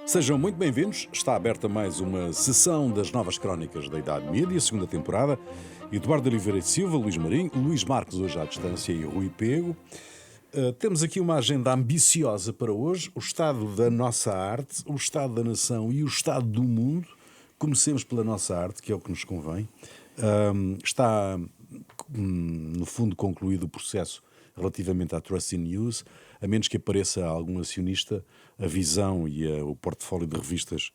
Sejam muito bem-vindos. Está aberta mais uma sessão das novas crónicas da Idade Média, segunda temporada. Eduardo Oliveira de Silva, Luís Marinho, Luís Marques hoje à distância e Rui Pego. Temos aqui uma agenda ambiciosa para hoje: o estado da nossa arte, o estado da nação e o estado do mundo. Comecemos pela nossa arte, que é o que nos convém. Está, no fundo, concluído o processo relativamente à Trusty News, a menos que apareça algum acionista, a visão e o portfólio de revistas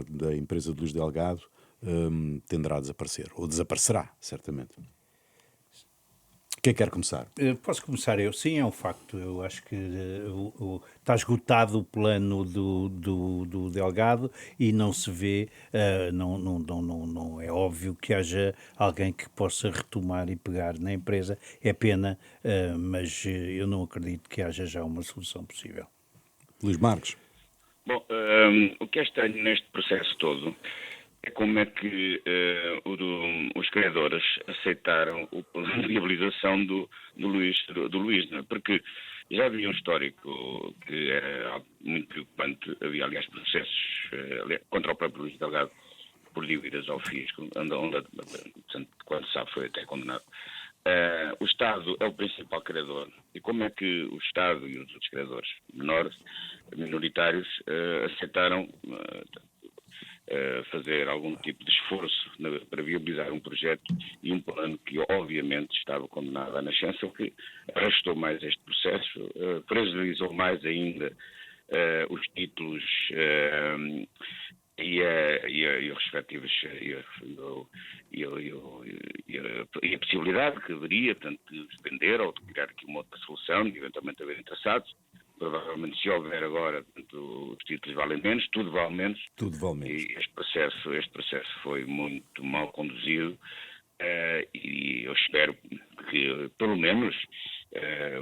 da empresa de Luís Delgado tenderá a desaparecer, ou desaparecerá, certamente. Quem quer começar? Posso começar eu? Sim, é um facto. Eu acho que está esgotado o plano do Delgado e não se vê, não é óbvio que haja alguém que possa retomar e pegar na empresa. É pena, mas eu não acredito que haja já uma solução possível. Luís Marques. Bom, o que é estranho neste processo todo é como é que os criadores aceitaram o plano de viabilização do Luís, não é? Porque já havia um histórico que era muito preocupante. Havia, aliás, processos contra o próprio Luís Delgado por dívidas ao fisco, quando se sabe foi até condenado. O Estado é o principal criador. E como é que o Estado e os outros criadores menores, minoritários, aceitaram fazer algum tipo de esforço para viabilizar um projeto e um plano que obviamente estava condenado à nascença, o que arrastou mais este processo, fragilizou mais ainda os títulos e os respectivos e a possibilidade que haveria tanto de os vender ou de criar aqui uma outra solução e eventualmente haver interessados. Provavelmente, se houver agora, os títulos valem menos, tudo vale menos. Tudo vale menos. E este processo foi muito mal conduzido e eu espero que, pelo menos,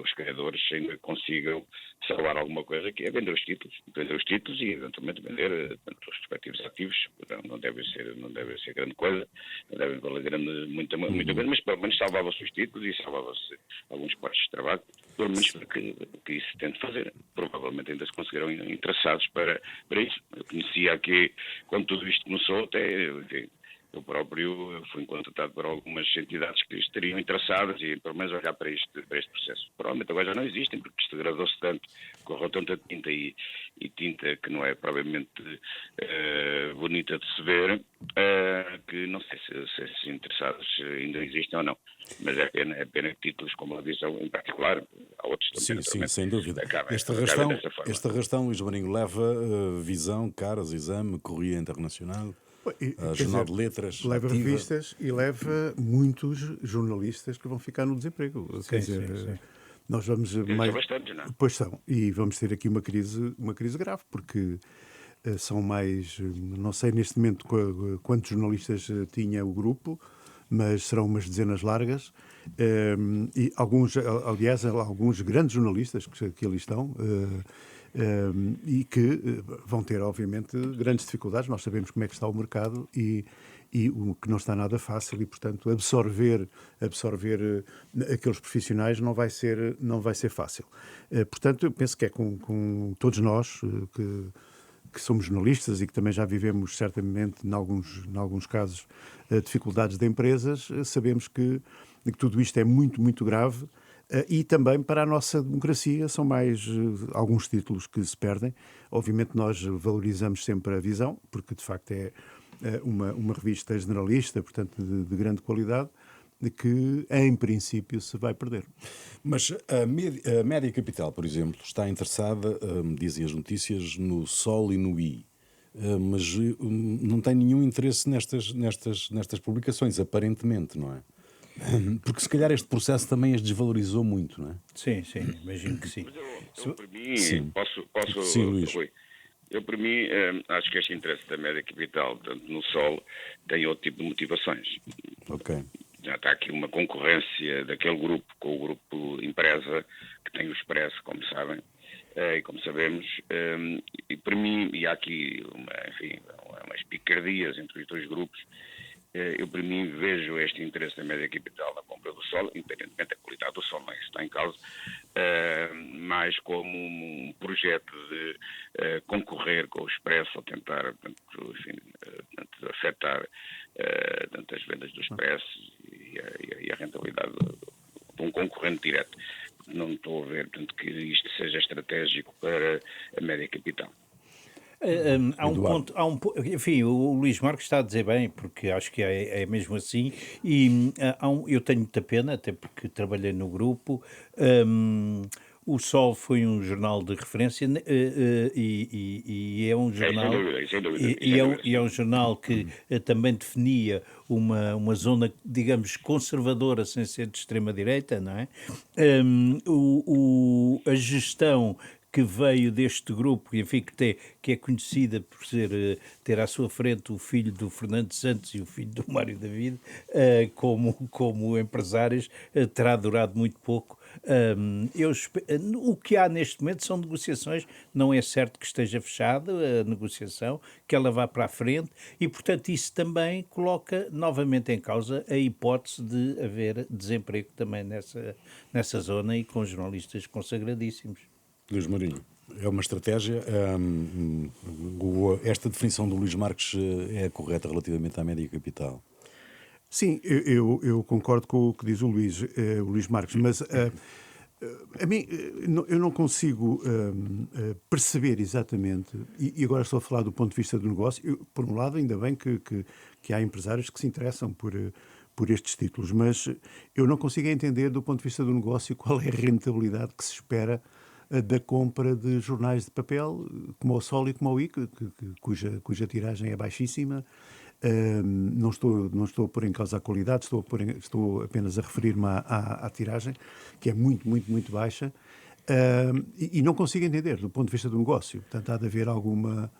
os criadores ainda consigam salvar alguma coisa, que é vender os títulos e eventualmente vender os respectivos ativos. Não deve ser grande coisa, não devem valer muita coisa, mas pelo menos salvava-se os títulos e salvava-se alguns postos de trabalho, pelo menos para que isso se tente fazer. Provavelmente ainda se conseguiram interessados para isso. Eu conhecia aqui, quando tudo isto começou, até enfim, eu próprio fui contratado por algumas entidades que estariam interessadas e pelo menos olhar para este processo. Provavelmente agora já não existem, porque isto degradou-se tanto, correu tanta tinta e tinta que não é provavelmente bonita de se ver, que não sei se esses interessados ainda existem ou não. Mas é pena que títulos como a visão em particular, há outros também. Sim, sem dúvida. Este arrastão, Luís Marinho, leva Visão, Caras, Exame, Correia Internacional, Jornal de Letras, leva Ativa. revistas e leva muitos jornalistas que vão ficar no desemprego. Quer dizer, Sim. nós vamos mais bastante, não é? Pois são, e vamos ter aqui uma crise grave, porque são mais, não sei neste momento quantos jornalistas tinha o grupo, mas serão umas dezenas largas, e alguns grandes jornalistas que ali estão, e que vão ter, obviamente, grandes dificuldades. Nós sabemos como é que está o mercado e o que não está nada fácil e, portanto, absorver aqueles profissionais não vai ser fácil. Portanto, eu penso que é com todos nós que somos jornalistas e que também já vivemos certamente, em alguns casos, dificuldades de empresas, sabemos que tudo isto é muito, muito grave. E também para a nossa democracia são mais alguns títulos que se perdem. Obviamente nós valorizamos sempre a Visão, porque de facto é uma revista generalista, portanto de grande qualidade, que em princípio se vai perder. Mas a Média Capital, por exemplo, está interessada, dizem as notícias, no Sol e no I. Mas não tem nenhum interesse nestas publicações, aparentemente, não é? Porque se calhar este processo também as desvalorizou muito, não é? Sim, imagino que sim. Mas eu para mim, Sim. posso Sim, Luís. Rui, eu para mim acho que este interesse da Média Capital, tanto no Sol, tem outro tipo de motivações. Ok. Já está aqui uma concorrência daquele grupo com o grupo Empresa, que tem o Expresso, como sabem, e como sabemos, e para mim, e há aqui umas picardias entre os dois grupos. Eu, para mim, vejo este interesse da Média Capital na compra do Sol, independentemente da qualidade do Sol, não é isso que está em causa, mais como um projeto de concorrer com o Expresso, ou tentar, portanto, enfim, afetar as vendas do Expresso e a rentabilidade de um concorrente direto. Não estou a ver, portanto, que isto seja estratégico para a média capital. Enfim, o Luís Marcos está a dizer bem, porque acho que é mesmo assim, e eu tenho muita pena, até porque trabalhei no grupo. O Sol foi um jornal de referência e é um jornal Sem dúvida. e é um jornal que também definia uma zona, digamos, conservadora, sem ser de extrema-direita, não é? A gestão que veio deste grupo, enfim, que é conhecida por ter à sua frente o filho do Fernando Santos e o filho do Mário David, como empresários, terá durado muito pouco. O que há neste momento são negociações, não é certo que esteja fechada a negociação, que ela vá para a frente, e portanto isso também coloca novamente em causa a hipótese de haver desemprego também nessa zona e com jornalistas consagradíssimos. Luís Marinho, é uma estratégia. Esta definição do Luís Marques é correta relativamente à média capital? Sim, eu concordo com o que diz o Luís Marques, mas a mim eu não consigo perceber exatamente, e agora estou a falar do ponto de vista do negócio. Por um lado, ainda bem que há empresários que se interessam por estes títulos, mas eu não consigo entender do ponto de vista do negócio qual é a rentabilidade que se espera da compra de jornais de papel, como o Sol e como o I, cuja tiragem é baixíssima. Não estou a pôr em causa a qualidade, estou apenas a referir-me à tiragem, que é muito, muito, muito baixa. E não consigo entender, do ponto de vista do negócio. Portanto, há de haver alguma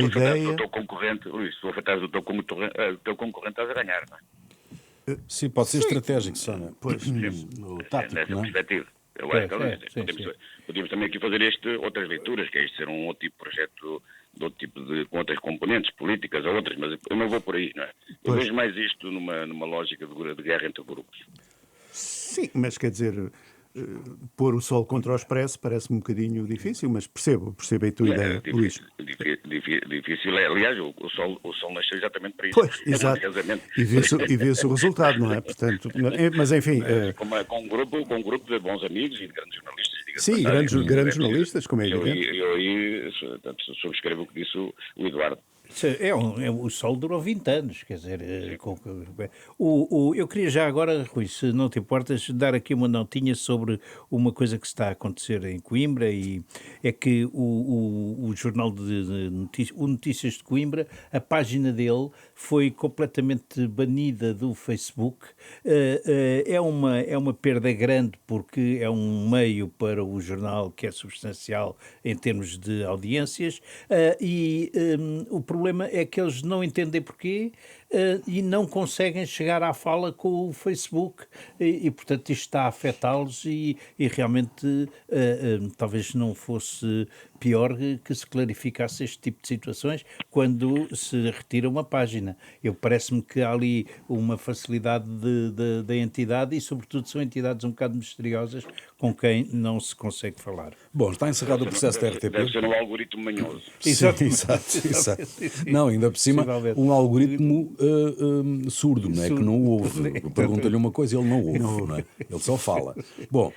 ideia... O teu concorrente, Luís, se tu afetares o teu concorrente, estás a ganhar, não é? Sim, pode ser estratégico, só, não é? Pois, O tático, nessa não é? perspectiva. Eu acho que podíamos também aqui fazer outras leituras, que é isto ser um outro tipo de projeto, de outro tipo com outras componentes políticas ou outras, mas eu não vou por aí, não é? Eu vejo mais isto numa lógica de guerra entre grupos. Sim, mas quer dizer, pôr o Sol contra o Expresso parece-me um bocadinho difícil, mas percebo a tua ideia, Luís. Difícil é. Aliás, o Sol nasceu exatamente para isso. Pois, exato. E vê-se o resultado, não é? Portanto, mas enfim... Com um grupo de bons amigos e de grandes jornalistas. Sim, grandes jornalistas, como é evidente. Eu aí subscrevo o que disse o Eduardo. O Sol durou 20 anos, quer dizer, eu queria já agora, Rui, se não te importas, dar aqui uma notinha sobre uma coisa que está a acontecer em Coimbra, e é que o jornal de Notícias de Coimbra, a página dele foi completamente banida do Facebook. É uma perda grande, porque é um meio para o jornal que é substancial em termos de audiências, o problema é que eles não entendem porquê e não conseguem chegar à fala com o Facebook e portanto, isto está a afetá-los e realmente talvez não fosse pior que se clarificasse este tipo de situações quando se retira uma página. Parece-me que há ali uma facilidade da entidade e, sobretudo, são entidades um bocado misteriosas com quem não se consegue falar. Bom, está encerrado o processo da RTP. Deve ser um algoritmo manhoso. Exato. Não, ainda por cima, um algoritmo surdo, não é? Que não ouve. Pergunta-lhe uma coisa e ele não ouve, não é? Ele só fala. Bom,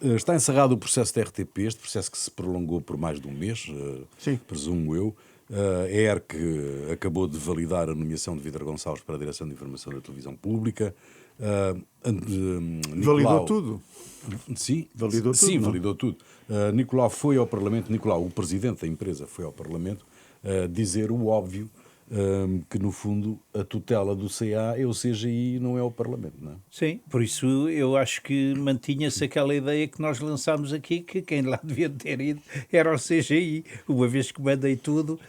está encerrado o processo da RTP, este processo que se prolongou por mais de um mês, presumo eu. A ERC acabou de validar a nomeação de Vítor Gonçalves para a Direção de Informação da Televisão Pública. Validou tudo? Sim, validou tudo. Sim, validou tudo. Nicolau foi ao Parlamento, o presidente da empresa, foi ao Parlamento dizer o óbvio, que no fundo a tutela do CA é o CGI, não é o Parlamento, não é? Sim, por isso eu acho que mantinha-se aquela ideia que nós lançámos aqui, que quem lá devia ter ido era o CGI, uma vez que mandei tudo.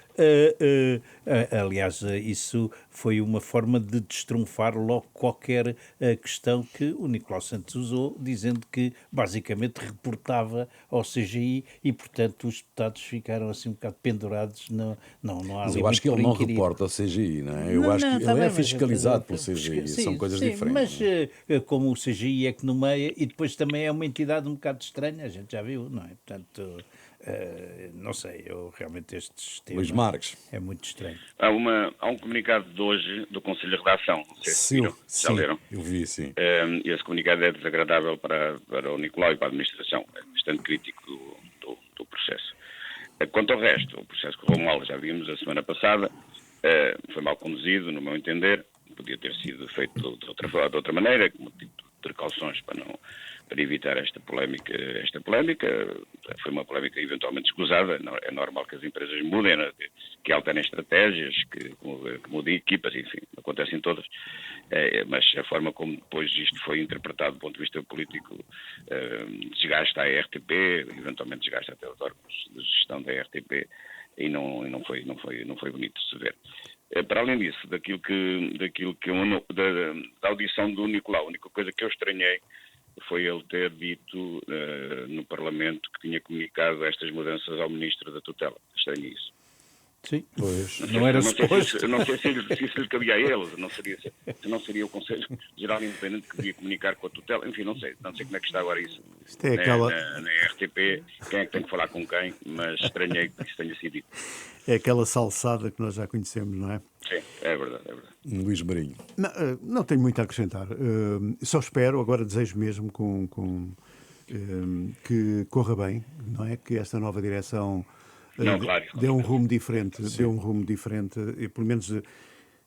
Aliás, isso foi uma forma de destrunfar logo qualquer questão que o Nicolau Santos usou, dizendo que basicamente reportava ao CGI e, portanto, os deputados ficaram assim um bocado pendurados. Não há. Mas eu acho que ele não reporta reporta ao CGI, não é? Eu Não, acho não, que tá ele bem, é mas fiscalizado pelo CGI, sim, são coisas sim, diferentes. Mas não é? como o CGI é que nomeia, e depois também é uma entidade um bocado estranha, a gente já viu, não é? Portanto, não sei, eu realmente este Luís sistema Marques. é muito estranho. Há um comunicado de hoje do Conselho de Redação, não sei se Sim, viram, já sim, leram. eu vi, sim. Esse comunicado é desagradável para o Nicolau e para a administração, é bastante crítico do processo. Quanto ao resto, o processo correu mal, já vimos a semana passada, foi mal conduzido, no meu entender, podia ter sido feito de outra maneira, com um tipo de precauções para evitar esta polémica. Foi uma polémica eventualmente escusada, é normal que as empresas mudem, né? Que alternem estratégias, que mudem equipas, enfim, acontecem todas. Mas a forma como depois isto foi interpretado do ponto de vista político desgasta a RTP, eventualmente desgasta até os órgãos de gestão da RTP, e não foi bonito de se ver. Para além disso, da audição do Nicolau, a única coisa que eu estranhei foi ele ter dito no Parlamento que tinha comunicado estas mudanças ao Ministro da Tutela. Estranhei isso. Sim, Pois. não era suposto. Não sei se isso lhe cabia a eles, se não seria o Conselho Geral Independente que devia comunicar com a tutela, enfim, não sei como é que está agora isso. Isto é aquela, Na RTP, quem é que tem que falar com quem, mas estranhei que isso tenha sido dito. é aquela salsada que nós já conhecemos, não é? Sim, é verdade. Luís Marinho. Não tenho muito a acrescentar. Só espero, agora desejo mesmo que corra bem, não é? Que esta nova direção Claro. dê um rumo diferente, e pelo menos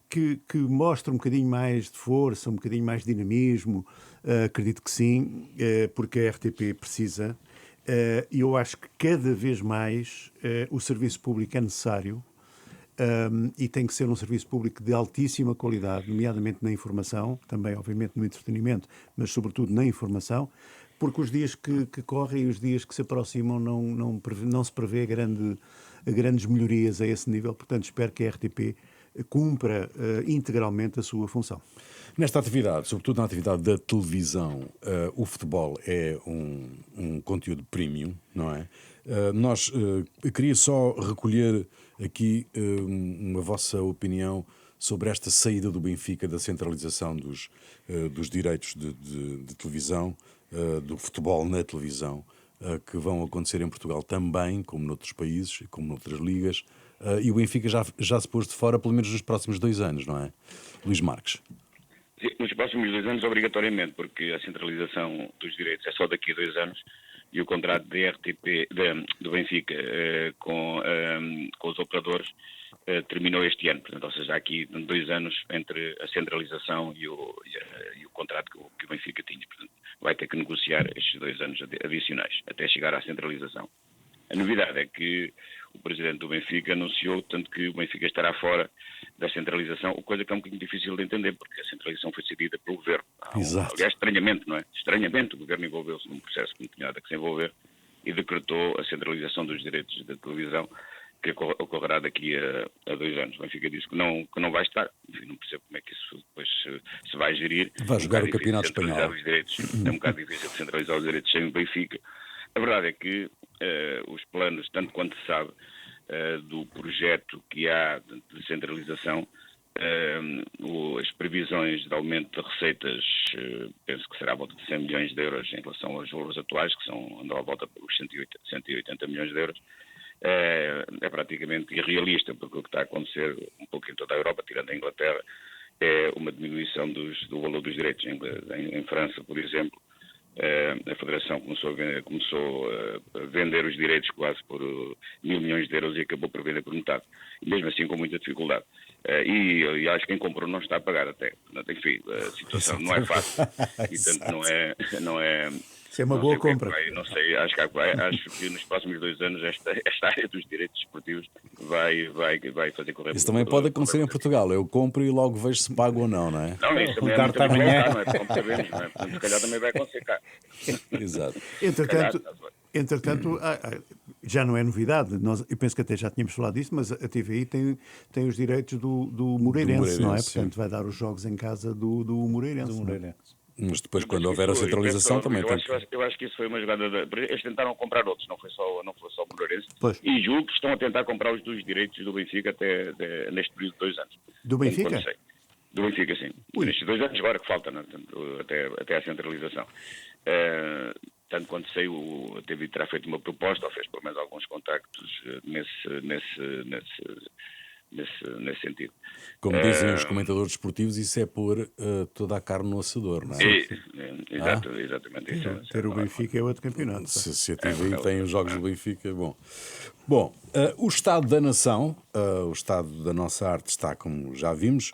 que mostre um bocadinho mais de força, um bocadinho mais de dinamismo. Acredito que sim, porque a RTP precisa. E eu acho que cada vez mais o serviço público é necessário. E tem que ser um serviço público de altíssima qualidade, nomeadamente na informação, também obviamente no entretenimento, mas sobretudo na informação, porque os dias que correm e os dias que se aproximam não se prevê grandes melhorias a esse nível, portanto espero que a RTP cumpra integralmente a sua função. Nesta atividade, sobretudo na atividade da televisão, o futebol é um conteúdo premium, não é? Eu queria só recolher aqui uma vossa opinião sobre esta saída do Benfica da centralização dos direitos de televisão, do futebol na televisão, que vão acontecer em Portugal também, como noutros países, como noutras ligas, e o Benfica já se pôs de fora pelo menos nos próximos 2 anos, não é? Luís Marques. Sim, nos próximos 2 anos, obrigatoriamente, porque a centralização dos direitos é só daqui a 2 anos e o contrato da RTP, do Benfica com os operadores terminou este ano. Portanto, ou seja, há aqui 2 anos entre a centralização e o contrato que o Benfica tinha. Portanto, vai ter que negociar estes 2 anos adicionais até chegar à centralização. A novidade é que o presidente do Benfica anunciou, tanto que o Benfica estará fora da centralização, coisa que é um bocadinho difícil de entender, porque a centralização foi decidida pelo Governo. Exato. Aliás, estranhamente, não é? Estranhamente, o Governo envolveu-se num processo que não tinha nada que se envolver e decretou a centralização dos direitos da televisão, que ocorrerá daqui a 2 anos. O Benfica disse que não vai estar. Enfim, não percebo como é que isso depois se vai gerir. Vai jogar o Campeonato Espanhol. É um bocado difícil de centralizar os direitos sem o Benfica. A verdade é que os planos, tanto quanto se sabe, do projeto que há de centralização, as previsões de aumento de receitas, penso que será à volta de 100 milhões de euros em relação aos valores atuais, que andam à volta dos 180 milhões de euros. É praticamente irrealista, porque o que está a acontecer um pouco em toda a Europa, tirando a Inglaterra, é uma diminuição do valor dos direitos. Em França, por exemplo, a Federação começou a vender os direitos quase por 1.000 milhões de euros e acabou por vender por metade, e mesmo assim com muita dificuldade. E acho que quem comprou não está a pagar até. Enfim, a situação não é fácil e tanto não é. Isso é uma boa compra. Não sei, acho que nos próximos 2 anos esta área dos direitos desportivos vai fazer correr. Isso também pode acontecer em Portugal. Eu compro e logo vejo se pago ou não, não é? Não, isso também Carta amanhã. não é? Como sabemos, não é? Portanto, se calhar também vai acontecer cá. Exato. Entretanto, já não é novidade. Eu penso que até já tínhamos falado disso, mas a TVI tem os direitos do Moreirense, não é? Sim. Portanto, vai dar os jogos em casa do Moreirense. Do Moreirense. Mas depois, quando houver a centralização, também tem que... Eu acho que isso foi uma jogada... Eles tentaram comprar outros, não foi só o Moreirense. Pois. E julgo que estão a tentar comprar os dos direitos do Benfica até neste período de 2 anos. Do Benfica? Quando sei. Do Benfica, sim. Nestes 2 anos agora que falta, né? até a centralização. Tanto quanto sei, terá feito uma proposta, ou fez pelo menos alguns contactos nesse sentido. Como dizem os comentadores desportivos, isso é pôr toda a carne no assador, não é? Exatamente. Isso, Ter o Benfica é outro campeonato. Se a TVI tem os jogos do Benfica, bom. O Estado da Nação, o Estado da nossa arte está, como já vimos,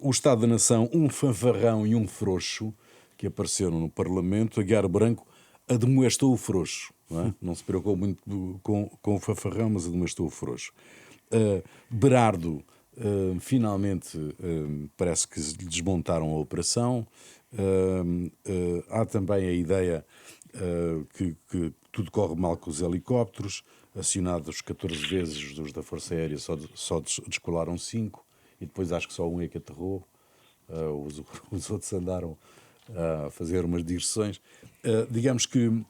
o Estado da Nação, um fanfarrão e um frouxo, que apareceram no Parlamento, Aguiar Branco admoestou o frouxo. Não é? Não se preocupou muito com o fanfarrão, mas admoestou o frouxo. Berardo, finalmente, parece que desmontaram a operação. Há também a ideia que tudo corre mal com os helicópteros, acionados 14 vezes dos da Força Aérea, só descolaram 5, e depois acho que só um é que aterrou. Os outros andaram a fazer umas digressões. Digamos que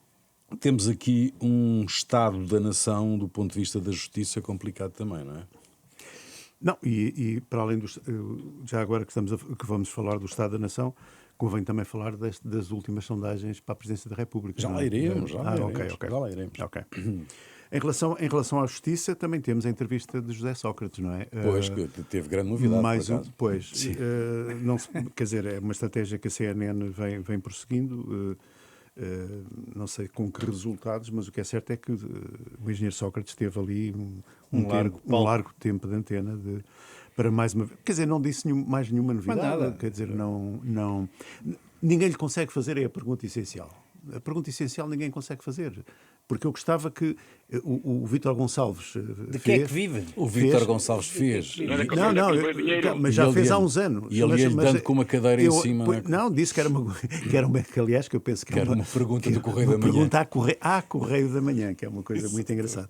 temos aqui um Estado da Nação, do ponto de vista da justiça, complicado também, não é? Não, e para além dos... Já agora que vamos falar do Estado da Nação, convém também falar das últimas sondagens para a Presidência da República. Já lá iremos. Ok. Em relação à Justiça, também temos a entrevista de José Sócrates, não é? Pois, que teve grande novidade, quer dizer, é uma estratégia que a CNN vem prosseguindo, não sei com que resultados, mas o que é certo é que o engenheiro Sócrates teve ali um largo tempo de antena para mais uma vez. Quer dizer, não disse mais nenhuma novidade. Nada. Quer dizer, não, ninguém lhe consegue fazer a pergunta essencial. A pergunta essencial ninguém consegue fazer. Porque eu gostava que o Vítor Gonçalves De que é que vive? O Vítor Gonçalves fez. Mas já fez há uns anos. E ele ia-lhe dando com uma cadeira em cima. Não, disse que era uma que, aliás, que eu penso que era uma pergunta do Correio da Manhã. Uma pergunta à Correio da Manhã, que é uma coisa muito engraçada.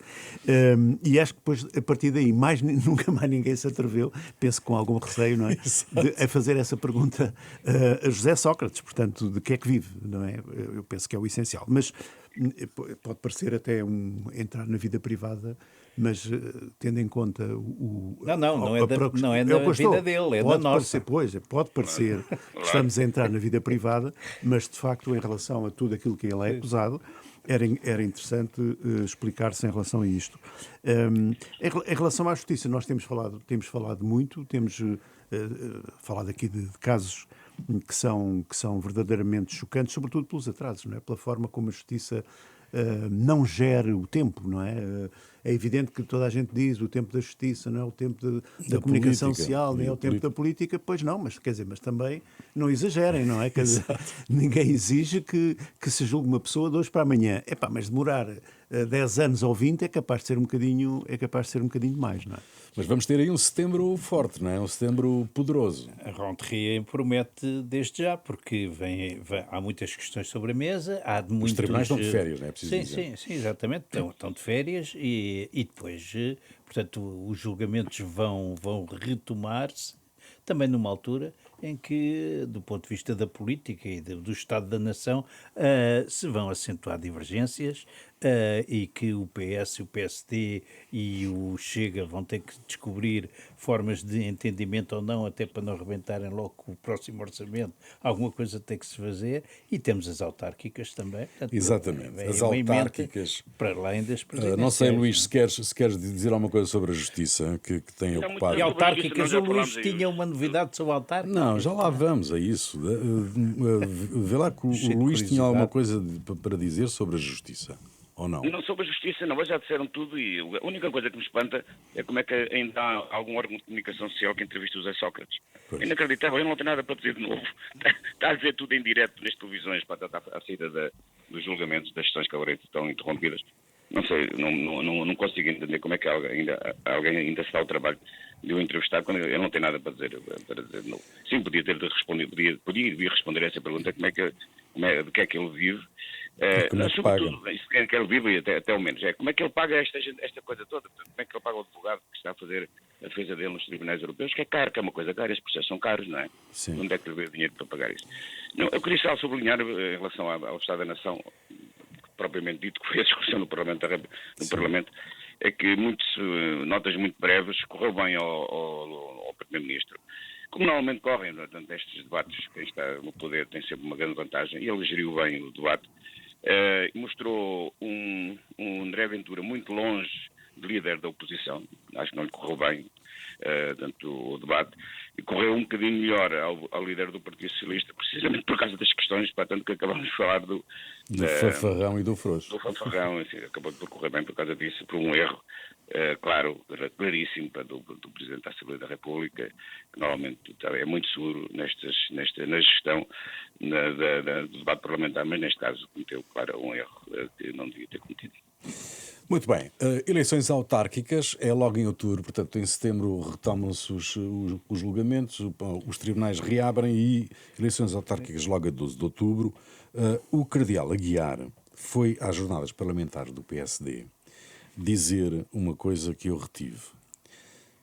E acho que depois, a partir daí, nunca mais ninguém se atreveu, penso com algum receio, não é? A fazer essa pergunta a José Sócrates, portanto, de que é que vive, não é? Eu penso que é o essencial. Mas pode parecer até entrar na vida privada, mas tendo em conta não é da vida dele, é da nossa. Pode parecer que estamos a entrar na vida privada, mas de facto em relação a tudo aquilo que ele é acusado, era interessante explicar-se em relação a isto. Em relação à justiça, nós temos falado muito, temos falado aqui de casos que são verdadeiramente chocantes, sobretudo pelos atrasos, não é? Pela forma como a justiça não gera o tempo, não é? É evidente que toda a gente diz o tempo da justiça, não é o tempo da comunicação social, nem é o tempo da política, pois não, mas também não exagerem, não é? Quer dizer, ninguém exige que se julgue uma pessoa de hoje para amanhã. Mas demorar 10 anos ou 20 é capaz de ser um bocadinho mais, não é? Mas vamos ter aí um setembro forte, não é? Um setembro poderoso. A rentrée promete desde já, porque há muitas questões sobre a mesa. Os tribunais estão de férias, não é preciso dizer? Sim, exatamente. Estão de férias e depois, portanto, os julgamentos vão retomar-se também numa altura em que, do ponto de vista da política e do Estado da Nação, se vão acentuar divergências e que o PS, o PSD e o Chega vão ter que descobrir formas de entendimento ou não, até para não rebentarem logo com o próximo orçamento. Alguma coisa tem que se fazer. E temos as autárquicas também. Portanto, exatamente. As autárquicas. Para além das presidenciais. Não sei, Luís, se queres dizer alguma coisa sobre a justiça que tem ocupado. E autárquicas, o Luís tinha uma novidade sobre a autárquica? Não, já lá vamos a isso. Vê lá que o Luís tinha alguma coisa para dizer sobre a justiça. Ou não? Não sobre a justiça, não, mas já disseram tudo e a única coisa que me espanta é como é que ainda há algum órgão de comunicação social que entrevista o José Sócrates. É inacreditável, ele não tem nada para dizer de novo. Está a dizer tudo em direto nas televisões para a saída dos julgamentos, das sessões que agora estão interrompidas. Não sei, não consigo entender como é que alguém ainda se dá o trabalho de o entrevistar quando ele não tem nada para dizer de novo. Sim, podia ter respondido, podia responder a essa pergunta, de que é que ele vive. Sobretudo, isso que ele vive até ao menos. Como é que ele paga esta coisa toda? Como é que ele paga o advogado que está a fazer a defesa dele nos tribunais europeus, que é caro, que é uma coisa cara, esses processos são caros, não é? Sim. Onde é que lhe dinheiro para pagar isso? Não, eu queria só sublinhar em relação ao Estado da Nação, propriamente dito, que foi a discussão no Parlamento, é que notas muito breves correu bem ao Primeiro-Ministro. Como normalmente correm, portanto, estes debates, quem está no poder tem sempre uma grande vantagem, e ele geriu bem o debate, mostrou um André Ventura muito longe de líder da oposição, acho que não lhe correu bem o debate, e correu um bocadinho melhor ao líder do Partido Socialista, precisamente por causa das questões, tanto que acabamos de falar do fanfarrão e do frouxo. Do fanfarrão, assim, acabou de correr bem por causa disso, por um erro, claríssimo do Presidente da Assembleia da República, que normalmente é muito seguro na gestão do debate parlamentar, mas neste caso cometeu, claro, um erro que não devia ter cometido. Muito bem. Eleições autárquicas é logo em outubro, portanto, em setembro retomam-se os julgamentos, os tribunais reabrem e eleições autárquicas logo a 12 de outubro. O cardeal Aguiar foi às jornadas parlamentares do PSD dizer uma coisa que eu retive.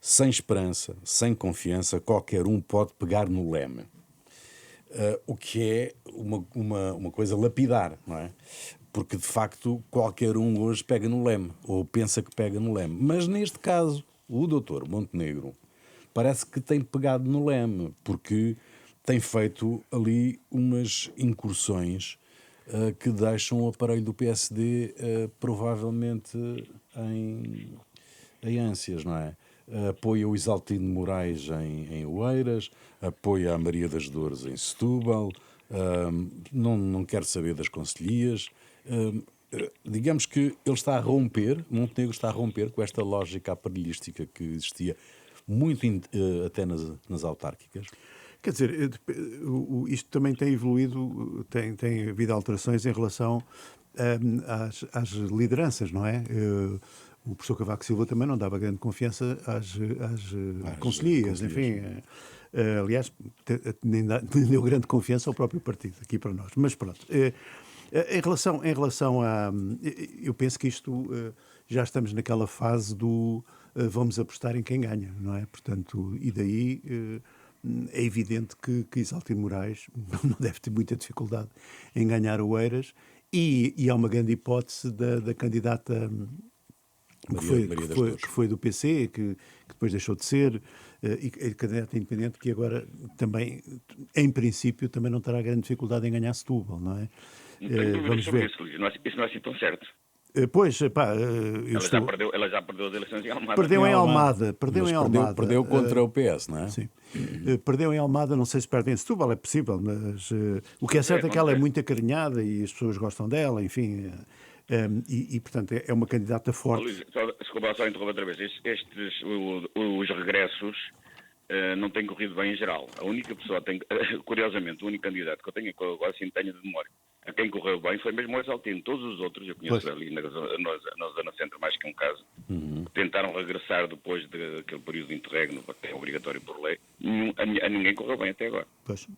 Sem esperança, sem confiança, qualquer um pode pegar no leme. O que é uma coisa lapidar, não é? Porque, de facto, qualquer um hoje pega no leme, ou pensa que pega no leme. Mas, neste caso, o doutor Montenegro parece que tem pegado no leme, porque tem feito ali umas incursões que deixam o aparelho do PSD provavelmente em ânsias, não é? Apoia o Isaltino Moraes em Oeiras, apoia a Maria das Dores em Setúbal, não quer saber das concelhias. Digamos que ele está a romper, Montenegro está a romper com esta lógica aparelhística que existia muito até nas autárquicas. Quer dizer, isto também tem evoluído, tem havido alterações em relação às lideranças, não é? O professor Cavaco Silva também não dava grande confiança às concelhias, enfim. Aliás, nem deu grande confiança ao próprio partido, aqui para nós. Mas pronto. Em relação a... Eu penso que isto já estamos naquela fase do vamos apostar em quem ganha, não é? Portanto, e daí é evidente que Isaltino Moraes não deve ter muita dificuldade em ganhar o Oeiras e há uma grande hipótese da candidata que foi do PC, que depois deixou de ser, e a candidata independente que agora também, em princípio, também não terá grande dificuldade em ganhar Setúbal, não é? Vamos ver. Isso não é assim tão certo. Pois, pá, ela já perdeu as eleições em Almada. Perdeu contra o PS, não é? Sim. Perdeu em Almada, não sei se perde em Setúbal, é possível, mas o que é certo é que ela é muito acarinhada e as pessoas gostam dela, enfim, e portanto é uma candidata forte. Desculpa, só interromper outra vez. Os regressos não têm corrido bem em geral. A única pessoa, curiosamente, o único candidato que eu tenho, que eu agora sim tenho de memória, a quem correu bem foi mesmo o Exaltino. Todos os outros, eu conheço ali na Zona Centro mais que um caso, tentaram regressar depois daquele período de interregno, que é obrigatório por lei. A ninguém correu bem até agora. Pois.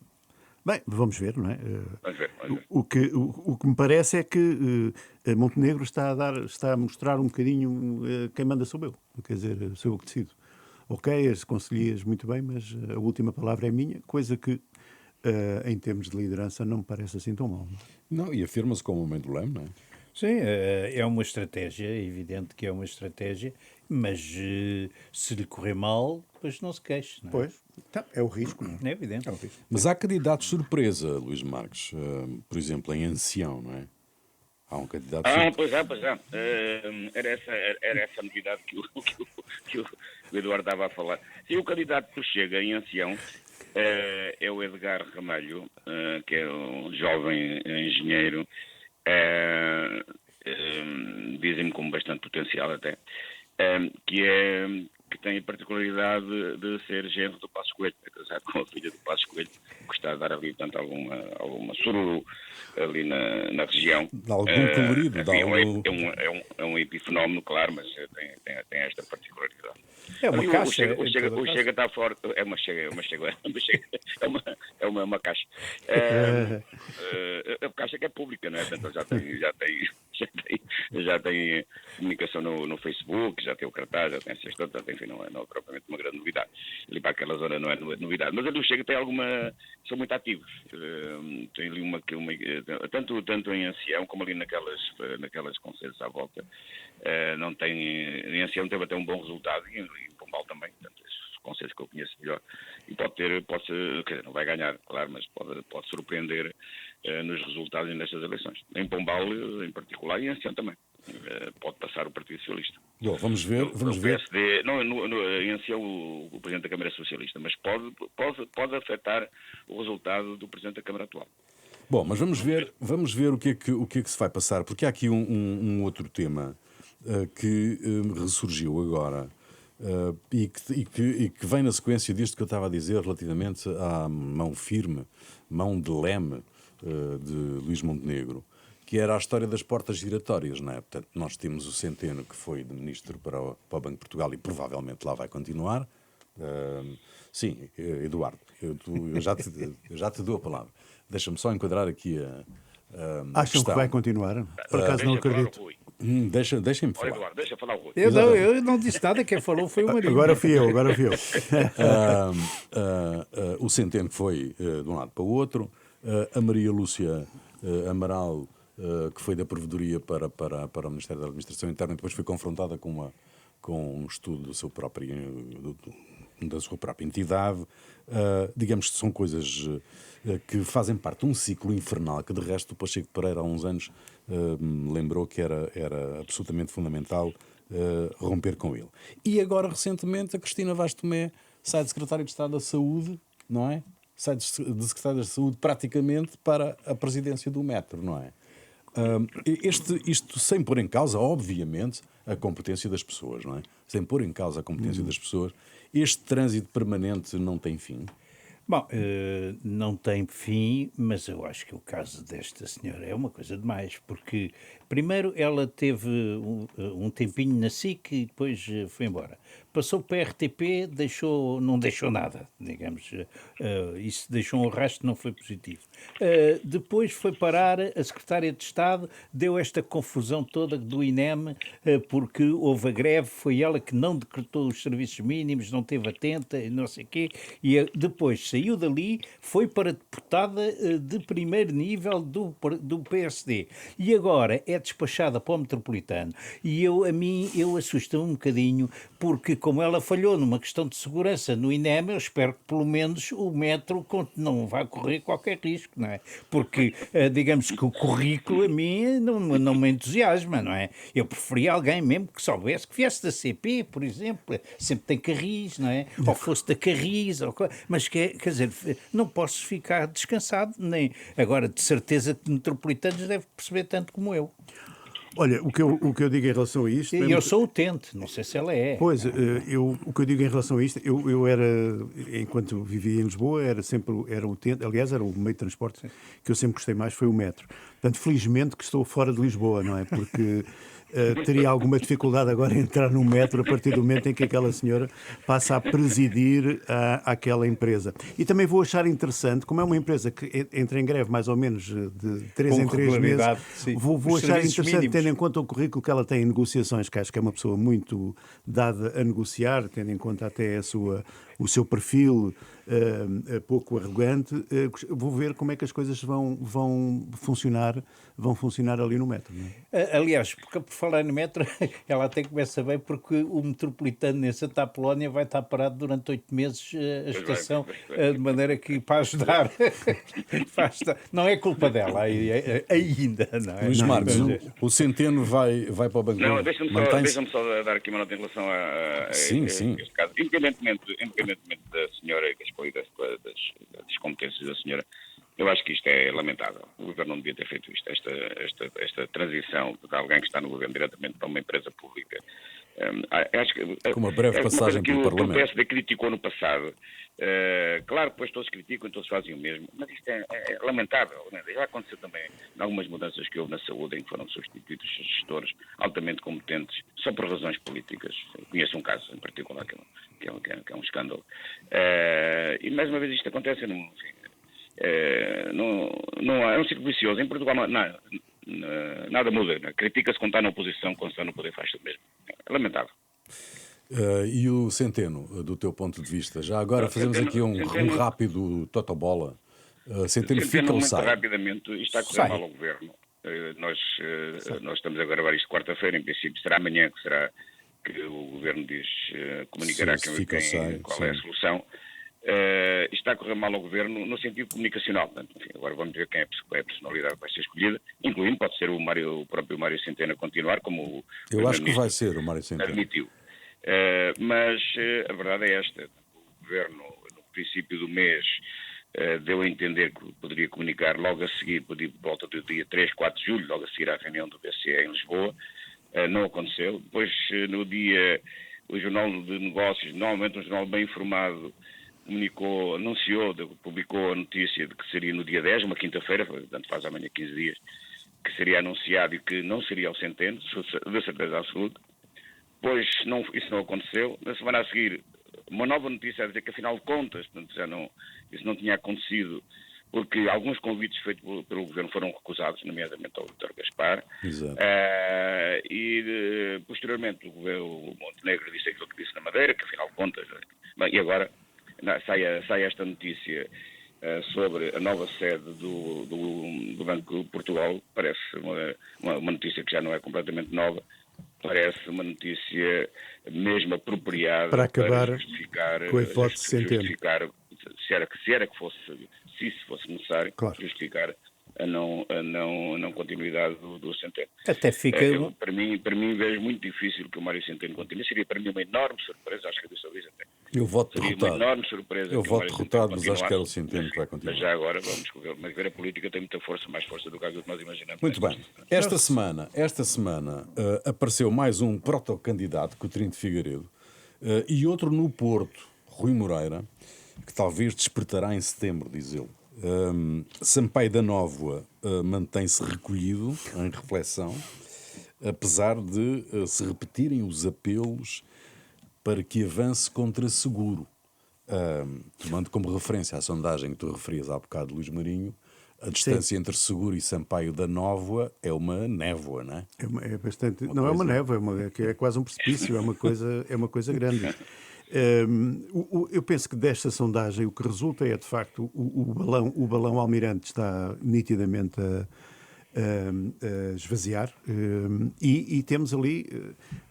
Bem, vamos ver, não é? Vamos ver. O que me parece é que Montenegro está a mostrar um bocadinho quem manda sou eu. Quer dizer, sou eu que decido. Ok, as conselheiras muito bem, mas a última palavra é minha, coisa que em termos de liderança não me parece assim tão mal. Não, e afirma-se como o momento do leme, não é? Sim, é uma estratégia, é evidente que é uma estratégia, mas se lhe correr mal, depois não se queixe. Não é? Pois, então, é o risco, não é? É evidente. É o risco. Mas há candidatos surpresa, Luís Marques, por exemplo, em Ancião, não é? Há um candidato surpresa. Pois é. Era essa novidade que o Eduardo estava a falar. Sim, o candidato que chega em Ancião é o Edgar Ramalho, que é um jovem engenheiro, dizem-me com bastante potencial até, que tem a particularidade de ser genro do Passos Coelho, é casado com a filha do Passos Coelho, que está a dar ali, portanto, alguma sururu ali na região. De algum colorido. É um epifenómeno, claro, mas tem esta particularidade. É uma caixa. O Chega está forte. É uma caixa. É uma caixa que é pública, não é? Portanto, já tem comunicação no Facebook, já tem o cartaz, já tem essas coisas, portanto, enfim, não é propriamente uma grande novidade. Ali para aquela zona não é novidade. Mas ali o Chega tem são muito ativos. Tem ali tanto em Ancião como ali naquelas conselhos à volta. Não tem, em Ancião teve até um bom resultado e em Pombal também, portanto, conselhos que eu conheço melhor, e quer dizer, não vai ganhar, claro, mas pode surpreender nos resultados nestas eleições. Em Pombal, em particular, e em Ancião também. Pode passar o Partido Socialista. Bom, vamos ver. O PSD, em Ancião o Presidente da Câmara é socialista, mas pode afetar o resultado do Presidente da Câmara atual. Bom, mas vamos ver o que é que se vai passar, porque há aqui um outro tema que ressurgiu agora. E que vem na sequência disto que eu estava a dizer relativamente à mão firme, mão de leme de Luís Montenegro, que era a história das portas giratórias, não é? Portanto, nós temos o Centeno, que foi de ministro para o Banco de Portugal e provavelmente lá vai continuar. Sim, Eduardo, eu já te dou a palavra. Deixa-me só enquadrar aqui a Acham questão. que vai continuar? Por acaso não acredito. Deixem-me falar. Eduardo, deixa falar o Rui. Eu não disse nada, quem falou foi o Marinho. Agora fui eu. O Centeno foi de um lado para o outro, a Maria Lúcia Amaral, que foi da Provedoria para o Ministério da Administração Interna, depois foi confrontada com um estudo da sua própria entidade. Digamos que são coisas que fazem parte de um ciclo infernal que, de resto, o Pacheco Pereira há uns anos me lembrou que era absolutamente fundamental romper com ele. E agora, recentemente, a Cristina Vaz Tomé sai de Secretária de Estado da Saúde, não é? Sai de Secretária da Saúde praticamente para a presidência do Metro, não é? Isto sem pôr em causa, obviamente, a competência das pessoas, não é? Sem pôr em causa a competência das pessoas, este trânsito permanente não tem fim? Bom, não tem fim, mas eu acho que o caso desta senhora é uma coisa demais, porque primeiro ela teve um tempinho na SIC e depois foi embora. Passou para a RTP, não deixou nada, digamos. Isso deixou um rastro, não foi positivo. Depois foi parar a Secretária de Estado, deu esta confusão toda do INEM, porque houve a greve, foi ela que não decretou os serviços mínimos, não esteve atenta, não sei o quê, e depois saiu dali, foi para deputada de primeiro nível do PSD. E agora é despachada para o Metropolitano. E eu assusto-me um bocadinho, porque como ela falhou numa questão de segurança no INEM, eu espero que pelo menos o metro não vai correr qualquer risco, não é? Porque, digamos que o currículo a mim não me entusiasma, não é? Eu preferia alguém mesmo que soubesse, que viesse da CP, por exemplo, sempre tem Carris, não é? Ou fosse da Carris, mas quer dizer, não posso ficar descansado, nem. Agora, de certeza que metropolitanos deve perceber tanto como eu. Olha, o que eu digo em relação a isto... Eu sou utente, não sei se ela é. Pois, o que eu digo em relação a isto, eu era, enquanto vivia em Lisboa, era utente, aliás, era o meio de transporte que eu sempre gostei mais, foi o metro. Portanto, felizmente que estou fora de Lisboa, não é? Porque teria alguma dificuldade agora em entrar no metro a partir do momento em que aquela senhora passa a presidir aquela empresa. E também vou achar interessante, como é uma empresa que entra em greve mais ou menos de 3 em 3 meses, vou achar interessante, mínimos, tendo em conta o currículo que ela tem em negociações, que acho que é uma pessoa muito dada a negociar, tendo em conta até o seu perfil pouco arrogante. Vou ver como é que as coisas vão funcionar ali no metro. Não é? Aliás, por falar no metro, ela até começa bem, porque o metropolitano em Santa Apolónia vai estar parado durante 8 meses a estação, de maneira que para ajudar, não é culpa dela ainda, não é? Luís Marcos, o Centeno vai para o Banco. Não, deixa-me só dar aqui uma nota em relação a este caso. Independentemente da senhora e das competências da senhora, eu acho que isto é lamentável. O governo não devia ter feito isto. Esta transição de alguém que está no governo diretamente para uma empresa pública. Acho que, com uma breve passagem pelo Parlamento. O PSD criticou no passado. Claro que depois todos criticam, todos fazem o mesmo, mas isto é lamentável. Né? Já aconteceu também em algumas mudanças que houve na saúde, em que foram substituídos gestores altamente competentes só por razões políticas. Eu conheço um caso em particular que é um escândalo. E mais uma vez isto acontece, não é um círculo vicioso. Em Portugal nada muda. Né? Critica-se quando está na oposição, quando está no poder faz tudo mesmo. É lamentável. E o Centeno, do teu ponto de vista? Já agora fazemos aqui um rápido totobola. Centeno fica ou muito sai? Rapidamente, isto está a correr mal ao Governo. Nós estamos a gravar isto quarta-feira, em princípio será amanhã que o Governo comunicará qual é a solução. Isto está a correr mal ao Governo no sentido comunicacional. Portanto, enfim, agora vamos ver quem é a personalidade que vai ser escolhida, incluindo, pode ser o próprio Mário Centeno a continuar, como eu acho que vai ser o Mário Centeno. Admitiu. Mas a verdade é esta. O Governo, no princípio do mês, deu a entender que poderia comunicar logo a seguir, por volta do dia 3, 4 de julho, logo a seguir à reunião do BCE em Lisboa. Não aconteceu. Depois, no dia, o Jornal de Negócios, normalmente um jornal bem informado, publicou a notícia de que seria no dia 10, uma quinta-feira, portanto faz amanhã 15 dias, que seria anunciado e que não seria ao Centeno, de certeza absoluta. Pois isso não aconteceu. Na semana a seguir, uma nova notícia a dizer que, afinal de contas, portanto, isso não tinha acontecido, porque alguns convites feitos pelo Governo foram recusados, nomeadamente ao Dr. Gaspar. Exato. Posteriormente, o Montenegro disse aquilo que disse na Madeira, que, afinal de contas... Bem, e agora sai esta notícia sobre a nova sede do Banco de Portugal. Parece uma notícia que já não é completamente nova. Parece uma notícia mesmo apropriada para acabar justificar, com a hipótese de Centeno. Justificar, se fosse necessário, claro, justificar a não continuidade do Centeno. Até fica... Para mim vejo muito difícil que o Mário Centeno continue. Seria para mim uma enorme surpresa, acho que eu disse até. Eu voto derrotado. Uma enorme surpresa. Eu voto derrotado, mas acho que era o Centeno que vai continuar. Mas já agora vamos ver. Mas ver a política tem muita força, mais força do que aquilo que nós imaginamos. Muito bem. Esta semana apareceu mais um protocandidato, Coutinho de Figueiredo, e outro no Porto, Rui Moreira, que talvez despertará em setembro, diz ele. Sampaio da Nóvoa mantém-se recolhido em reflexão, apesar de se repetirem os apelos para que avance contra seguro. Tomando como referência a sondagem que tu referias há bocado, Luís Marinho, a distância entre Seguro e Sampaio da Nóvoa é uma névoa, não é? É bastante... Não é uma névoa, é quase um precipício, é uma coisa grande. Eu penso que desta sondagem o que resulta é, de facto, o balão almirante está nitidamente a esvaziar e temos ali,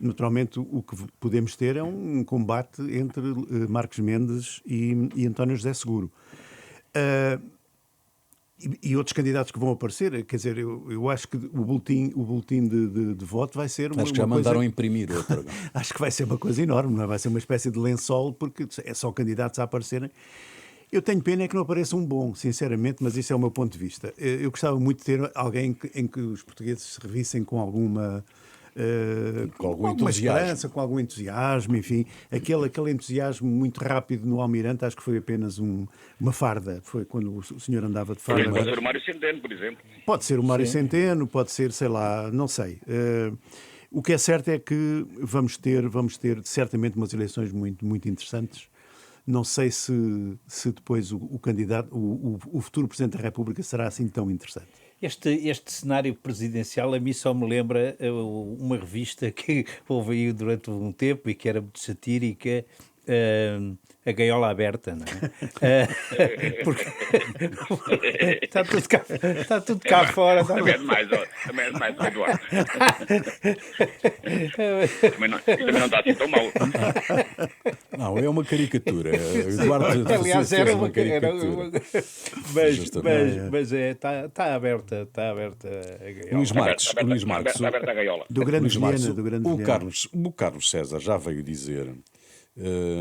naturalmente, o que podemos ter é um combate entre Marcos Mendes e António José Seguro. E outros candidatos que vão aparecer, quer dizer, eu acho que o boletim de voto vai ser acho que já mandaram imprimir outro. Acho que vai ser uma coisa enorme, não é? Vai ser uma espécie de lençol, porque é só candidatos a aparecerem. Eu tenho pena é que não apareça um bom, sinceramente, mas isso é o meu ponto de vista. Eu gostava muito de ter alguém em que os portugueses se revissem com alguma... com algum esperança, com algum entusiasmo, enfim, aquele entusiasmo muito rápido no Almirante, acho que foi apenas uma farda, foi quando o senhor andava de farda. Pode ser o Mário Centeno, por exemplo. Pode ser o Mário Centeno, pode ser, sei lá, não sei. O que é certo é que vamos ter certamente umas eleições muito, muito interessantes. Não sei se depois o candidato, o futuro Presidente da República será assim tão interessante. Este cenário presidencial a mim só me lembra uma revista que houve aí durante um tempo e que era muito satírica, a Gaiola Aberta, não é? Porque está tudo cá fora. Também é demais, Eduardo. Também não está assim tão mal. Não, é uma caricatura. Eduardo, aliás, era uma caricatura. Mas está aberta a Gaiola. Luís Marques, está aberta a Gaiola. Do grande Viana. O Carlos César já veio dizer,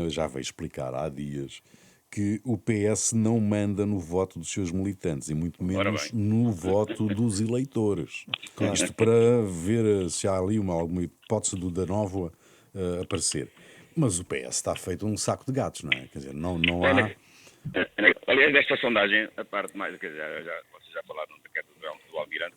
já veio explicar há dias, que o PS não manda no voto dos seus militantes e muito menos no voto dos eleitores. Claro. Isto para ver se há ali alguma hipótese do da Nóvoa aparecer. Mas o PS está feito um saco de gatos, não é? Quer dizer, não há... Aliás, desta sondagem, a parte mais, quer dizer, vocês já falaram do Almirante,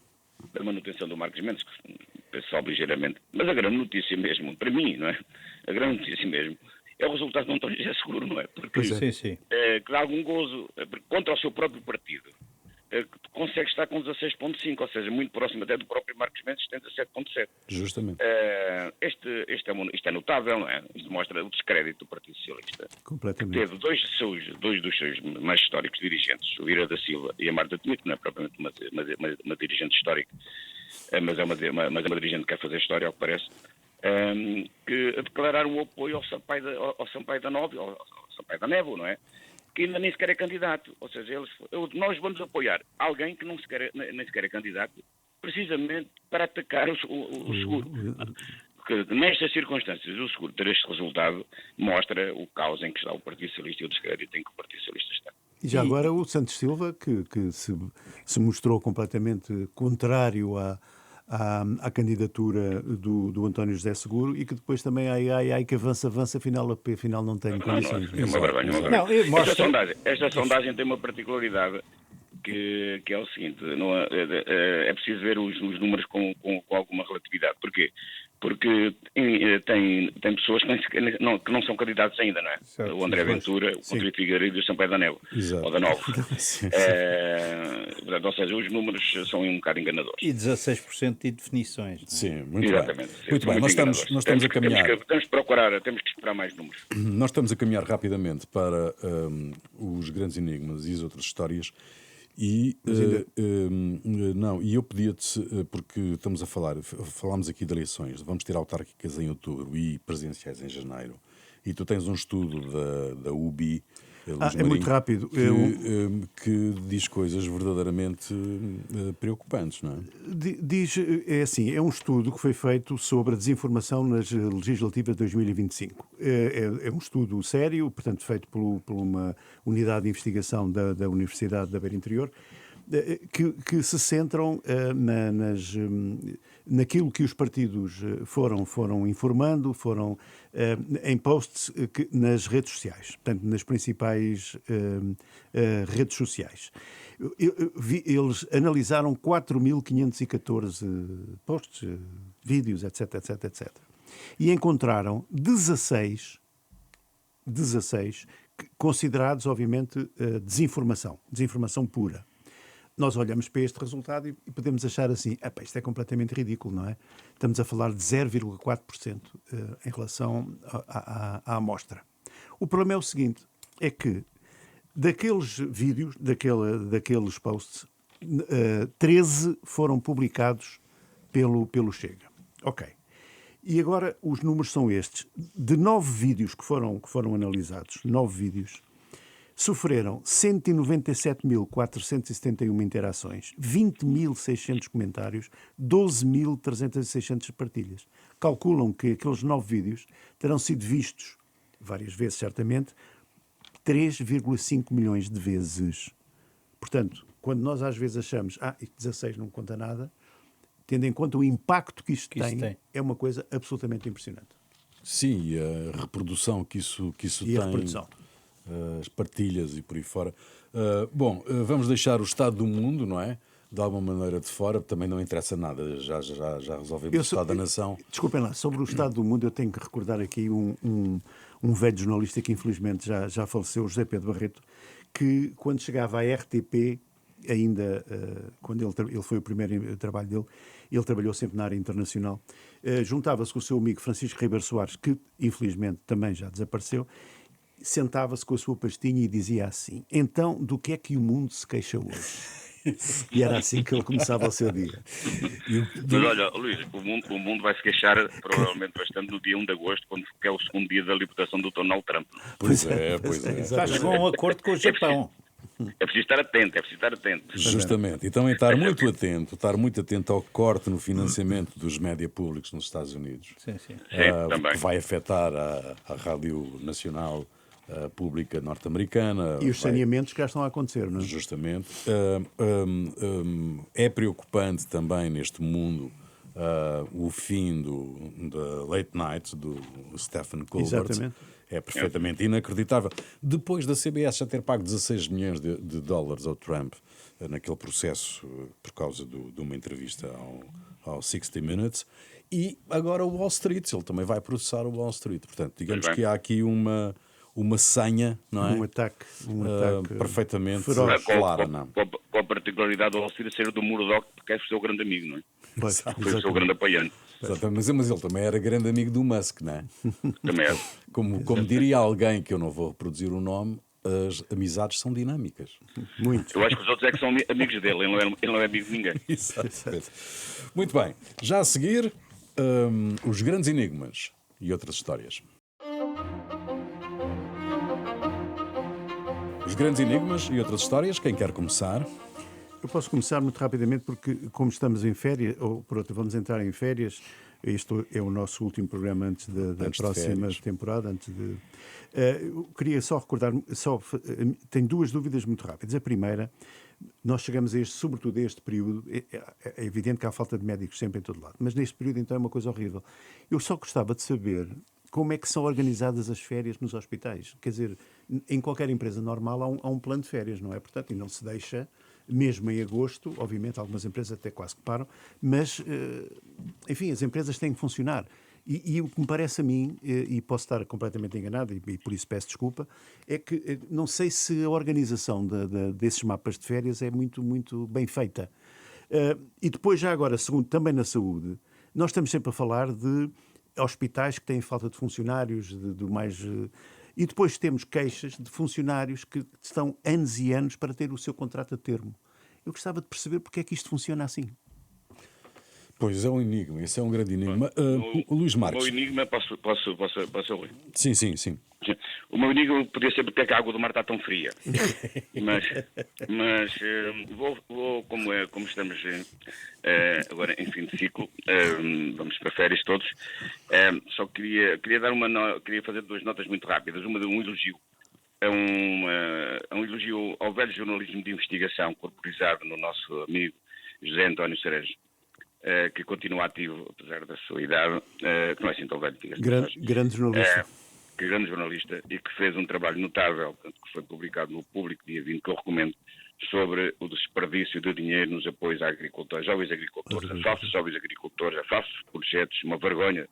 da manutenção do Marcos Mendes, que pensou ligeiramente, mas a grande notícia mesmo, para mim, não é? A grande notícia mesmo é o resultado do António José Seguro, não é? Porque sim. Que dá algum gozo contra o seu próprio partido. consegue estar com 16,5, ou seja, muito próximo até do próprio Marcos Mendes, que tem 17,7. Justamente. Isto é notável, não é? Isto mostra o descrédito do Partido Socialista. Completamente. Teve dois dos seus mais históricos dirigentes, o Vieira da Silva e a Marta Temido, que não é propriamente uma dirigente histórica, mas é uma dirigente que quer fazer história, ao que parece, que declararam o apoio ao Sampaio da Nova, ao Sampaio da Névoa, não é? Que ainda nem sequer é candidato. Ou seja, nós vamos apoiar alguém que nem sequer é candidato, precisamente para atacar o seguro. Porque nestas circunstâncias, o seguro ter este resultado mostra o caos em que está o Partido Socialista e o descrédito em que o Partido Socialista está. E já agora o Santos Silva, que se mostrou completamente contrário à candidatura do António José Seguro e que depois também, que avança, afinal não tem condições. É uma vergonha. Esta sondagem tem uma particularidade que é o seguinte, é preciso ver os números com alguma relatividade. Porquê? Porque tem pessoas que não são candidatos ainda, não é? Certo, o André Ventura, o Coutinho Figueiredo e o Sampaio da Névoa, ou da Nova. Ou seja, os números são um bocado enganadores. E 16% de definições. Não é? Sim, muito Exatamente. bem. Muito bem, nós estamos a caminhar. Temos que esperar mais números. Nós estamos a caminhar rapidamente para os grandes enigmas e as outras histórias. E eu pedia-te, porque estamos falámos aqui de eleições, vamos ter autárquicas em outubro e presidenciais em janeiro, e tu tens um estudo da UBI, Luís Marinho, muito rápido. Que diz coisas verdadeiramente preocupantes, não é? É um estudo que foi feito sobre a desinformação nas legislativas de 2025. É um estudo sério, portanto, feito por uma unidade de investigação da Universidade da Beira Interior, que se centram naquilo que os partidos foram informando, em posts nas redes sociais, portanto, nas principais redes sociais. Eles analisaram 4.514 posts, vídeos, etc. E encontraram 16 considerados, obviamente, desinformação pura. Nós olhamos para este resultado e podemos achar assim, isto é completamente ridículo, não é? Estamos a falar de 0,4% em relação à amostra. O problema é o seguinte, é que daqueles vídeos, daqueles posts, 13 foram publicados pelo Chega. Ok. E agora os números são estes. De 9 vídeos que foram analisados, 9 vídeos, sofreram 197.471 interações, 20.600 comentários, 12.300 partilhas. Calculam que aqueles 9 vídeos terão sido vistos, várias vezes certamente, 3,5 milhões de vezes. Portanto, quando nós às vezes achamos 16 não conta nada, tendo em conta o impacto que isto tem, é uma coisa absolutamente impressionante. Sim, e a reprodução que isso tem. A reprodução. As partilhas e por aí fora. Vamos deixar o estado do mundo, não é? De alguma maneira de fora, também não interessa nada, já resolvemos o estado da nação. Desculpem lá, sobre o estado do mundo eu tenho que recordar aqui um velho jornalista que infelizmente já faleceu, José Pedro Barreto, que quando chegava à RTP, ainda quando ele foi o primeiro trabalho dele, ele trabalhou sempre na área internacional, juntava-se com o seu amigo Francisco Ribeiro Soares, que infelizmente também já desapareceu, sentava-se com a sua pastinha e dizia assim: então, do que é que o mundo se queixa hoje? E era assim que ele começava o seu dia. Mas olha, Luís, o mundo vai se queixar provavelmente bastante no dia 1 de agosto, que é o segundo dia da libertação do Donald Trump. Pois é. Já chegou a um acordo com o Japão. É preciso estar atento. Justamente. Então é estar muito atento ao corte no financiamento dos média públicos nos Estados Unidos. Sim. Também. Que vai afetar a Rádio Nacional Pública norte-americana. E os saneamentos que já estão a acontecer, não é? Justamente. É preocupante também neste mundo o fim da Late Night do Stephen Colbert. Exatamente. É perfeitamente inacreditável. Depois da CBS já ter pago 16 milhões de dólares ao Trump naquele processo por causa de uma entrevista ao 60 Minutes, e agora o Wall Street, ele também vai processar o Wall Street. Portanto, digamos que há aqui uma uma senha, não é? Um ataque Perfeitamente feroz. clara, não? Com a particularidade do Alcide ser do Murdoch, porque é o seu grande amigo, não é? Pois, Foi o seu exatamente. grande apoiante. Exatamente, mas ele também era grande amigo do Musk, não é? Também é. Como diria alguém que eu não vou reproduzir o nome, as amizades são dinâmicas. Muito. Eu acho que os outros é que são amigos dele, ele não é amigo de ninguém. Exatamente. Muito bem, já a seguir, os grandes enigmas e outras histórias. Os grandes enigmas e outras histórias, quem quer começar? Eu posso começar muito rapidamente porque, como estamos em férias, ou por outro, vamos entrar em férias, este é o nosso último programa antes da Antes de próxima férias. temporada. Eu queria só recordar, tenho duas dúvidas muito rápidas. A primeira, nós chegamos sobretudo a este período, é evidente que há falta de médicos sempre em todo lado, mas neste período então é uma coisa horrível. Eu só gostava de saber como é que são organizadas as férias nos hospitais. Quer dizer, em qualquer empresa normal há um plano de férias, não é? Portanto, e não se deixa, mesmo em agosto, obviamente algumas empresas até quase que param, mas, enfim, as empresas têm que funcionar. E o que me parece a mim, e posso estar completamente enganado, e por isso peço desculpa, é que não sei se a organização desses mapas de férias é muito, muito bem feita. E depois, já agora, segundo, também na saúde, nós estamos sempre a falar de hospitais que têm falta de funcionários, e depois temos queixas de funcionários que estão anos e anos para ter o seu contrato a termo. Eu gostava de perceber porque é que isto funciona assim. Pois é um enigma, esse é um grande enigma. O Luís O Marques. meu enigma, posso ler? Sim. O meu enigma podia ser porque é que a água do mar está tão fria. mas como estamos agora em fim de ciclo, vamos para férias todos, só queria fazer duas notas muito rápidas. Uma de um elogio. É um elogio ao velho jornalismo de investigação corporizado no nosso amigo José António Cerejo, que continua ativo, apesar da sua idade, que não é assim tão velho, Grande jornalista. grande jornalista e que fez um trabalho notável, que foi publicado no Público dia 20, que eu recomendo, sobre o desperdício de dinheiro nos apoios a agricultores, jovens agricultores, a falsos jovens agricultores, a falsos projetos, uma vergonha,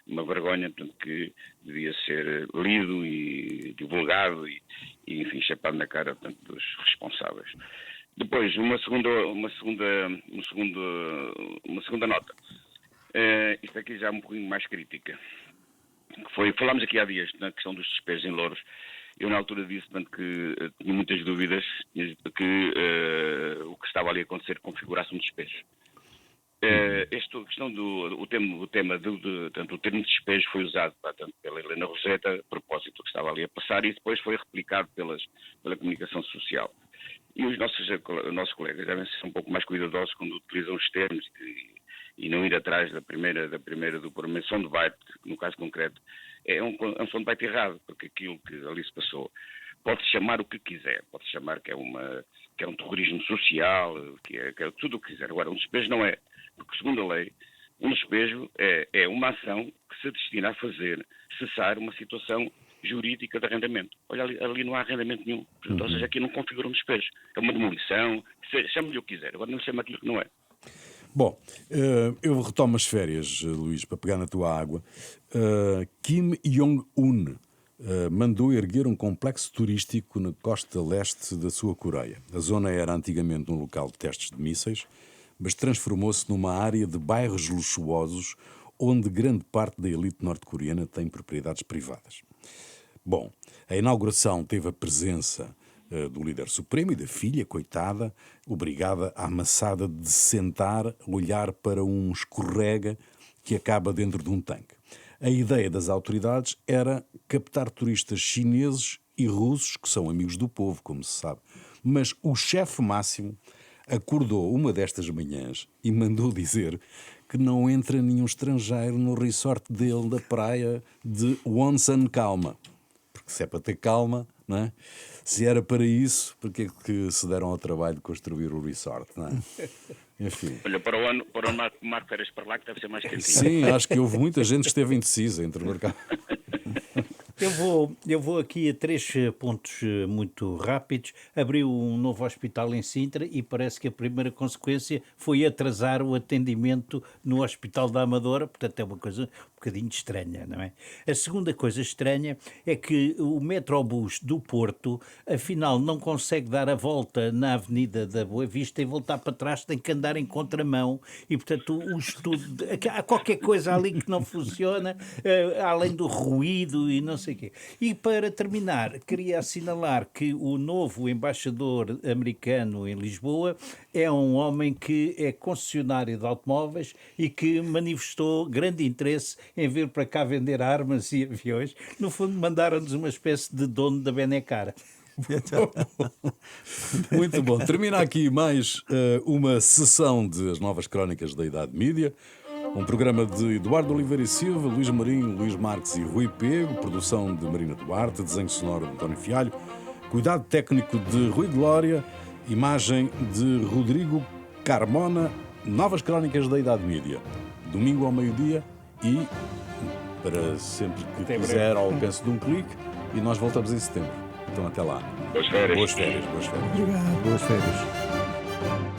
portanto, que devia ser lido e divulgado e enfim, chapado na cara, portanto, dos responsáveis. Depois, uma segunda nota. Isto aqui já é um pouquinho mais crítica. Falámos aqui há dias na questão dos despejos em Louros. Eu, na altura, disse portanto, que tinha muitas dúvidas que o que estava ali a acontecer configurasse um despejo. Esta questão o termo de despejo foi usado tanto pela Helena Roseta, a propósito do que estava ali a passar, e depois foi replicado pela comunicação social. E os nossos colegas devem ser um pouco mais cuidadosos quando utilizam os termos e não ir atrás da primeira do puramente som de debate, no caso concreto, é um som de debate errado, porque aquilo que ali se passou pode-se chamar o que quiser, pode-se chamar que é um terrorismo social, que é tudo o que quiser. Agora, um despejo não é, porque segundo a lei, um despejo é uma ação que se destina a fazer cessar uma situação jurídica de arrendamento. Olha, ali não há arrendamento nenhum. Portanto, ou seja, aqui não configura um despejo. É uma demolição, chame-lhe o que quiser. Agora não chama aquilo que não é. Bom, eu retomo as férias, Luís, para pegar na tua água. Kim Jong-un mandou erguer um complexo turístico na costa leste da sua Coreia. A zona era antigamente um local de testes de mísseis, mas transformou-se numa área de bairros luxuosos onde grande parte da elite norte-coreana tem propriedades privadas. Bom, a inauguração teve a presença do líder supremo e da filha, coitada, obrigada à amassada de sentar, olhar para um escorrega que acaba dentro de um tanque. A ideia das autoridades era captar turistas chineses e russos, que são amigos do povo, como se sabe. Mas o chefe máximo acordou uma destas manhãs e mandou dizer que não entra nenhum estrangeiro no resort dele da praia de Wonsan Calma. Porque se é para ter calma, não é? Se era para isso, porque é que se deram ao trabalho de construir o resort, não é? Enfim. Olha, para o ano Marco férias para lá, que deve ser mais quentinho. Sim, acho que houve muita gente que esteve indecisa entre marcar. Eu vou aqui a 3 pontos muito rápidos. Abriu um novo hospital em Sintra e parece que a primeira consequência foi atrasar o atendimento no Hospital da Amadora. Portanto, é uma coisa bocadinho estranha, não é? A segunda coisa estranha é que o Metrobus do Porto, afinal, não consegue dar a volta na Avenida da Boa Vista e voltar para trás, tem que andar em contramão e, portanto, o estudo... Há qualquer coisa ali que não funciona, além do ruído e não sei o quê. E, para terminar, queria assinalar que o novo embaixador americano em Lisboa é um homem que é concessionário de automóveis e que manifestou grande interesse em vir para cá vender armas e aviões. No fundo, mandaram-nos uma espécie de dono da Benecara. Muito bom. Termina aqui mais uma sessão de As Novas Crónicas da Idade Mídia. Um programa de Eduardo Oliveira e Silva, Luís Marinho, Luís Marques e Rui Pego, produção de Marina Duarte, desenho sonoro de António Fialho, cuidado técnico de Rui Glória, imagem de Rodrigo Carmona. Novas Crónicas da Idade Mídia. Domingo ao meio-dia e, para sempre que quiser, ao alcance de um clique, e nós voltamos em setembro. Então até lá. Boas férias. Boas férias. Obrigado. Boas férias.